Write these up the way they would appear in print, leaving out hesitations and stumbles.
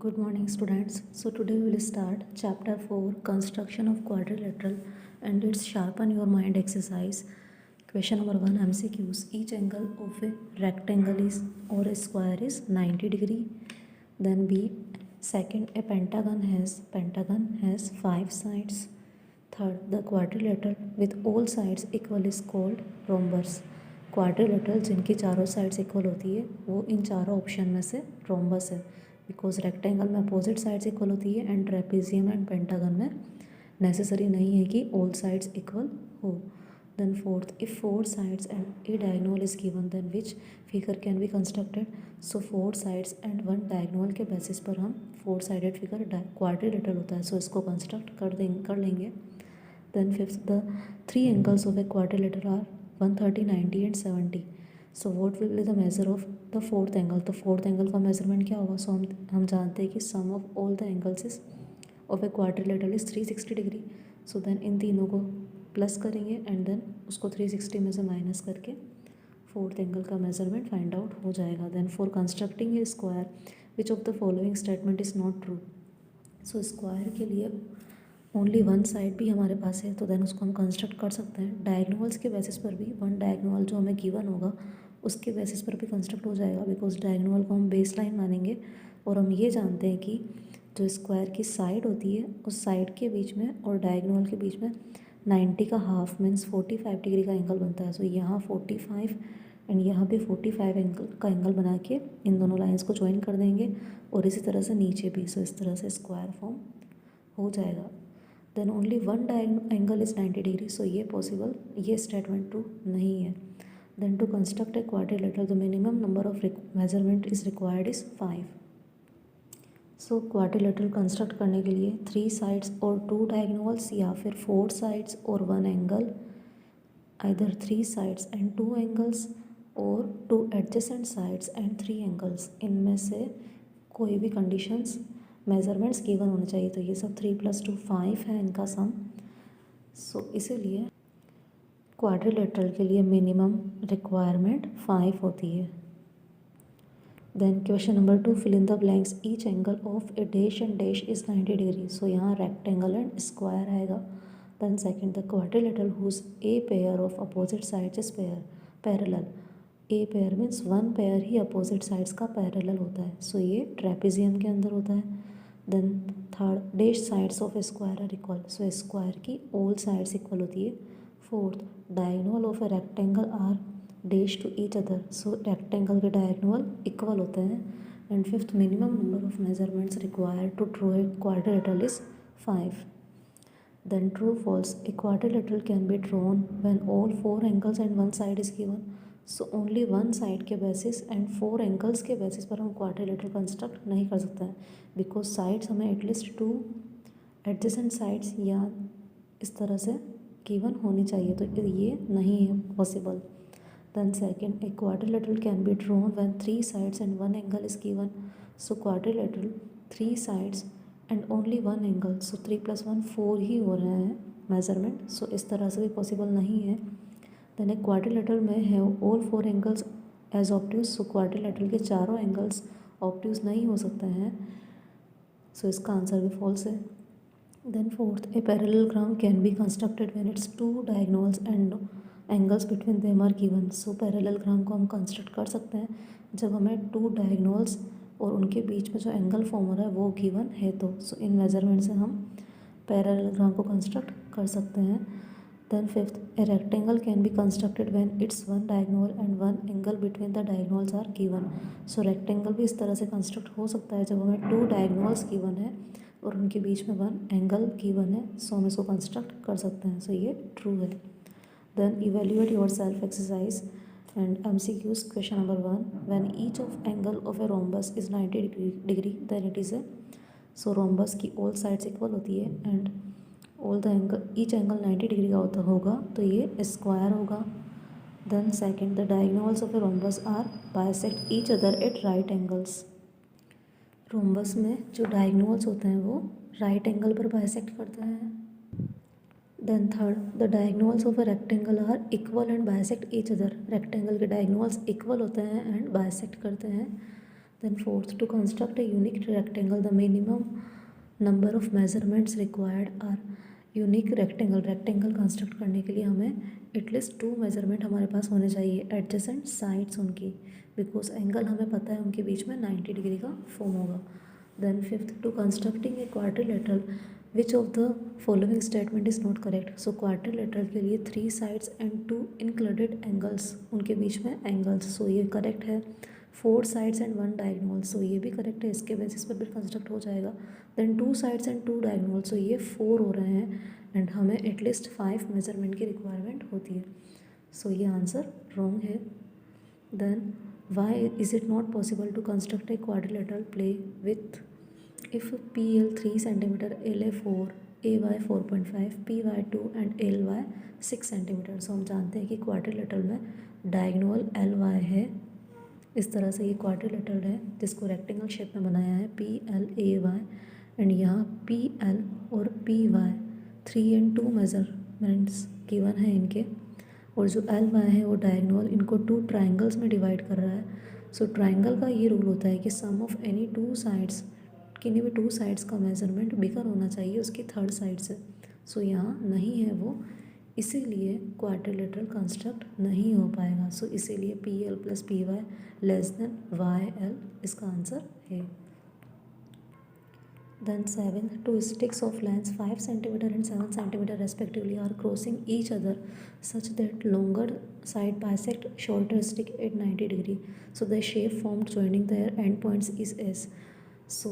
Good morning, students. So today we will start chapter 4, construction of quadrilateral, and it's sharpen your mind exercise. Question number 1, MCQs. Each angle of a rectangle is or a square is 90 degree. Then B, second, a pentagon has 5 sides. Third, the quadrilateral with all sides equal is called rhombus. Quadrilateral जिनकी चारों sides equal होती है वो इन चारों option में से rhombus है, because rectangle में अपोजिट साइड्स इक्वल होती है एंड ट्रेपेजियम एंड पेंटागन में नेसेसरी नहीं है कि ऑल साइड्स इक्वल हो. Then fourth, if 4 sides and a diagonal is given then which figure can be constructed. So 4 sides and 1 diagonal के basis पर हम 4 साइडेड फिगर क्वाड्रिलेटरल होता है, सो इसको कंस्ट्रक्ट कर लेंगे. Then fifth, the 3 angles of a quadrilateral are 130, 90 and 70. So what will be the measure of the fourth angle? तो fourth angle का measurement क्या होगा? So हम जानते हैं कि sum of all the angles is of a quadrilateral is 360 degree. So then इन तीनों को प्लस करेंगे एंड देन उसको 360 में से माइनस करके फोर्थ एंगल का मेजरमेंट फाइंड आउट हो जाएगा. Then for constructing a square which of the following statement is not true. So square के लिए ओनली वन साइड भी हमारे पास है तो देन उसको हम कंस्ट्रक्ट कर सकते हैं. डायगोनल्स के बेसिस पर भी वन डायगोनल जो हमें गिवन होगा उसके बेसिस पर भी कंस्ट्रक्ट हो जाएगा, बिकॉज डायगोनल को हम बेस लाइन मानेंगे और हम ये जानते हैं कि जो स्क्वायर की साइड होती है उस साइड के बीच में और डायगोनल के बीच में 90 का हाफ मीन्स 45 डिग्री का एंगल बनता है. सो यहाँ 45 एंड यहाँ पे 45 एंगल का एंगल बना के इन दोनों लाइंस को ज्वाइन कर देंगे और इसी तरह से नीचे भी. सो इस तरह से स्क्वायर फॉर्म हो जाएगा. Then only one angle is 90 degree. So ये पॉसिबल, ये स्टेटमेंट ट्रू नहीं है. Then to construct a quadrilateral the minimum number of measurement is required is 5. So quadrilateral construct करने के लिए 3 साइड्स और 2 डायगोनल्स या फिर 4 साइड्स और 1 angle, either 3 sides and 2 angles और 2 एडजेसेंट साइड्स एंड 3 एंगल्स, इनमें से कोई भी कंडीशंस मेजरमेंट्स गिवन होने चाहिए. तो ये सब 3 + 2 5 है इनका सम. सो इसीलिए क्वाड्रिलेटरल के लिए मिनिमम रिक्वायरमेंट 5 होती है. Then question number 2, fill in the blanks. Each angle of a dash and dash is 90 degree. So यहाँ रेक्टेंगल एंड स्क्वायर आएगा. Then second, the quadrilateral whose a pair of opposite sides is parallel. A pair means one pair ही opposite sides का parallel होता है. So ये trapezium के अंदर होता है. Then third, dash sides of square are equal. So square की ऑल साइड्स इक्वल होती है. Fourth, diagonal of a rectangle are dash to each other. So rectangle के डायगोनल इक्वल होते हैं. And fifth, minimum number of measurements required to draw a quadrilateral is 5. Then true false, a quadrilateral can be drawn when all 4 angles and 1 side is given. So only 1 side के basis and 4 angles के basis पर हम quadrilateral construct नहीं कर सकते हैं, because sides हमें at least 2 adjacent sides या इस तरह से गिवन होनी चाहिए, तो ये नहीं है possible. Then second, a quadrilateral can be drawn when 3 sides and 1 angle is given. So quadrilateral 3 sides and only 1 angle, so 3 + 1 4 ही हो रहे हैं मेजरमेंट. सो इस तरह से भी पॉसिबल नहीं है. देन ए क्वाड्रिलेटरल में है ऑल 4 एंगल्स एज ऑब्ट्यूज. सो क्वाड्रिलेटरल के चारों एंगल्स ऑब्ट्यूज नहीं हो सकते हैं. सो इसका आंसर भी फॉल्स है. Then fourth, a parallelogram can be constructed when its 2 diagonals and angles between them are given. So parallelogram को हम कंस्ट्रक्ट कर सकते हैं जब हमें 2 डायगोनल्स और उनके बीच में जो एंगल फॉर्म हो रहा है वो गिवन है तो. सो इन मेजरमेंट से हम पैरेललोग्राम को कंस्ट्रक्ट कर सकते हैं. Then fifth, a rectangle can be constructed when its 1 diagonal and 1 angle between the diagonals are given. So rectangle भी इस तरह से कंस्ट्रक्ट हो सकता है जब हमें 2 डायगोनल्स गिवन है और उनके बीच में 1 एंगल गिवन है. सो हम इसको कंस्ट्रक्ट कर सकते हैं. सो ये ट्रू है. Then evaluate your self exercise and MCQs. Question number 1, when each of angle of a rhombus is 90 degree then it is a. So rhombus की ऑल साइड्स इक्वल होती है and all the angle each angle 90 degree का होगा तो ये square होगा. Then second, the diagonals of a rhombus are bisect each other at right angles. Rhombus में जो डायगोनल्स होते हैं वो राइट एंगल पर बाइसेक्ट करते हैं. Then third, the diagonals of a rectangle are equal and bisect each other. Rectangle के diagonals equal होते हैं एंड बाइसेक्ट करते हैं. Then fourth, to construct a unique rectangle the minimum number of measurements required are unique rectangle construct करने के लिए हमें at least 2 measurement हमारे पास होने चाहिए एडजेसेंट साइड्स उनकी, बिकॉज एंगल हमें पता है उनके बीच में 90 डिग्री का फॉर्म होगा. Then fifth, to constructing a quadrilateral which of the following statement is not correct. So quadrilateral के लिए 3 साइड्स एंड 2 इंक्लूडेड एंगल्स, उनके बीच में एंगल्स, सो ये करेक्ट है. 4 साइड्स एंड 1 डायगोनल, सो ये भी करेक्ट है, इसके बेसिस पर भी कंस्ट्रक्ट हो जाएगा. देन 2 साइड्स एंड 2 डायगोनल, सो ये 4 हो रहे हैं एंड हमें एटलीस्ट 5 मेजरमेंट की रिक्वायरमेंट होती है, सो ये आंसर रॉन्ग है. Then why is it not possible to construct a quadrilateral play with if PL 3 cm, LA 4, AY 4.5, PY 2 and LY 6 cm. सो हम जानते हैं कि क्वाड्रिलेटरल में डायगोनल LY है, इस तरह से ये क्वाड्रिलेटरल है जिसको रेक्टेंगल शेप में बनाया है PLAY एंड यहाँ PL और PY 3 and 2 मेजरमेंट्स गिवन है इनके, और जो LY है वो डायगोनल इनको 2 ट्राइंगल्स में डिवाइड कर रहा है. सो ट्राइंगल का ये रूल होता है कि सम ऑफ एनी 2 साइड्स, किन्हीं भी 2 साइड्स का मेजरमेंट बिगर होना चाहिए उसकी थर्ड साइड से. सो यहाँ नहीं है वो, इसीलिए क्वाड्रिलेटरल कंस्ट्रक्ट नहीं हो पाएगा. सो इसीलिए PL + PY less than YL इसका आंसर है. Then 7, 2 sticks of length 5 cm and 7 cm respectively are crossing each other such that longer side bisect shorter stick at 90 degree. So the shape formed joining their endpoints is S. So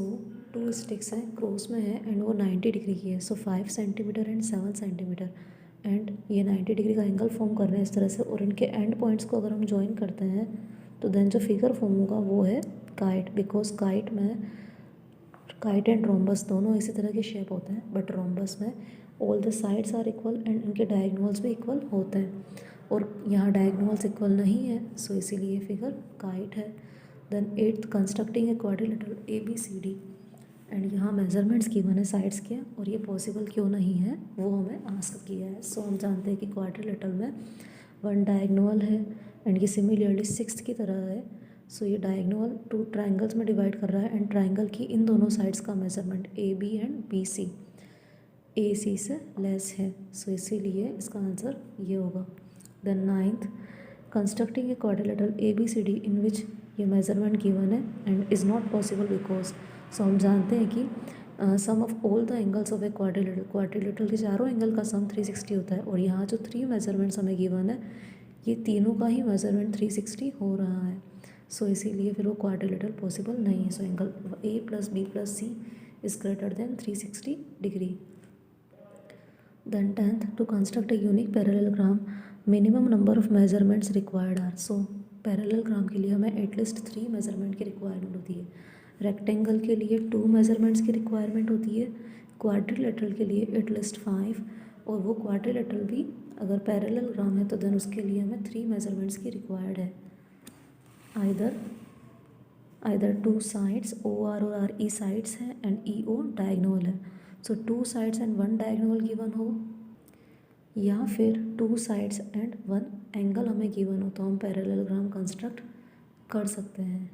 2 sticks हैं, cross में है and वो 90 degree की है. सो 5 centimetre and 7 centimetre and ये 90 degree का angle form कर रहे हैं इस तरह से, और इनके एंड पॉइंट्स को अगर हम ज्वाइन करते हैं तो देन जो फिगर फॉर्म होगा वो है काइट, बिकॉज काइट में काइट एंड रोम्बस दोनों इसी तरह के शेप होते हैं, बट रोम्बस में all the sides are equal and इनके डायगोनल्स भी इक्वल होते हैं, और यहाँ डायगोनल्स इक्वल नहीं है, सो इसीलिए फिगर काइट है. Then 8th, constructing a quadrilateral ABCD and यहाँ मेजरमेंट्स गिवन है साइड्स के, और ये पॉसिबल क्यों नहीं है वो हमें आस्क किया है. सो हम जानते हैं कि क्वाड्रिलेटरल में 1 डायगोनल है एंड ये सिमिलरली 6th की तरह है. सो ये डायगोनल 2 ट्राइंगल्स में डिवाइड कर रहा है एंड ट्राइंगल की इन दोनों साइड्स का measurement AB and BC AC से लेस है, सो इसीलिए इसका आंसर ये होगा. Then 9th, constructing a quadrilateral ABCD in which ये मेजरमेंट गिवन है and is not possible because, so हम जानते हैं कि sum of all the angles of a quadrilateral के चारों एंगल का सम 360 होता है, और यहाँ जो 3 मेजरमेंट्स हमें गिवन है ये तीनों का ही मेजरमेंट 360 हो रहा है. सो इसीलिए फिर वो क्वाड्रिलेटरल पॉसिबल नहीं है. So angle A + B + C is greater than 360 degree. Then 10th, to construct a unique parallelogram minimum number of measurements required are. So parallelogram के लिए हमें एटलीस्ट 3 मेजरमेंट की रिक्वायरमेंट होती है. रेक्टेंगल के लिए 2 मेजरमेंट्स की रिक्वायरमेंट होती है, क्वाड्रिलेटरल के लिए एटलीस्ट 5, और वो क्वाड्रिलेटरल भी अगर पैरेललोग्राम है तो देन उसके लिए हमें 3 मेजरमेंट्स की रिक्वायर्ड है. आइदर 2 साइड्स OR और RE साइड्स हैं एंड EO डायगोनल है. सो 2 साइड्स एंड 1 डायगोनल गिवन हो, या फिर 2 साइड्स एंड 1 एंगल हमें गिवन हो, तो हम पैरेललोग्राम कंस्ट्रक्ट कर सकते हैं.